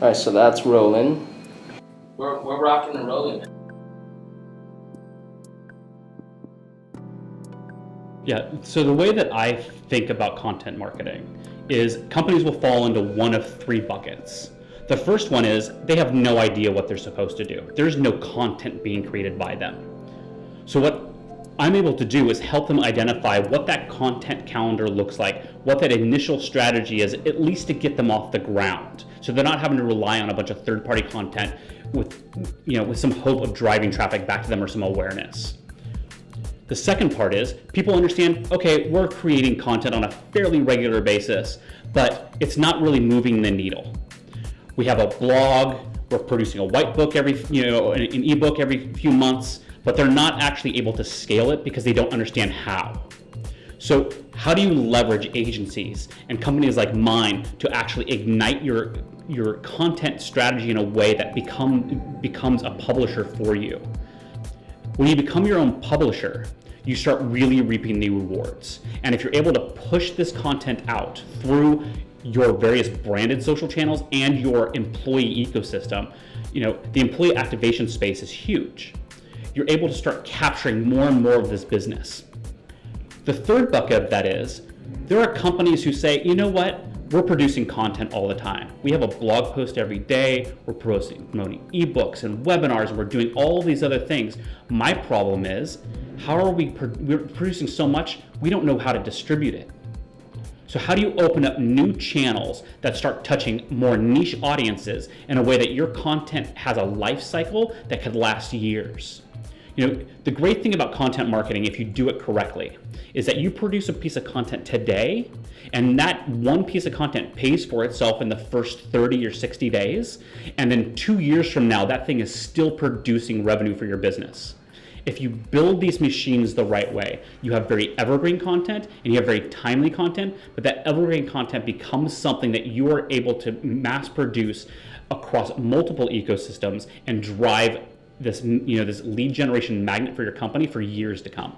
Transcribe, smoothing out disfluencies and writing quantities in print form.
All right, so that's rolling. We're rocking and rolling. Yeah, so the way that I think about content marketing is companies will fall into one of three buckets. The first one is they have no idea what they're supposed to do. There's no content being created by them. So what I'm able to do is help them identify what that content calendar looks like, what that initial strategy is, at least to get them off the ground. So they're not having to rely on a bunch of third-party content with some hope of driving traffic back to them or some awareness. The second part is people understand, okay, we're creating content on a fairly regular basis, but it's not really moving the needle. We have a blog, we're producing a white book an ebook every few months, but they're not actually able to scale it because they don't understand how. So how do you leverage agencies and companies like mine to actually ignite your content strategy in a way that becomes a publisher for you? When you become your own publisher, you start really reaping the rewards. And if you're able to push this content out through your various branded social channels and your employee ecosystem, the employee activation space is huge. You're able to start capturing more and more of this business. The third bucket of that is, there are companies who say, you know what, we're producing content all the time. We have a blog post every day, we're promoting ebooks and webinars, and we're doing all these other things. My problem is, we're producing so much, we don't know how to distribute it. So how do you open up new channels that start touching more niche audiences in a way that your content has a life cycle that could last years? The great thing about content marketing, if you do it correctly, is that you produce a piece of content today, and that one piece of content pays for itself in the first 30 or 60 days, and then 2 years from now, that thing is still producing revenue for your business. If you build these machines the right way, you have very evergreen content and you have very timely content, but that evergreen content becomes something that you are able to mass produce across multiple ecosystems and drive this lead generation magnet for your company for years to come.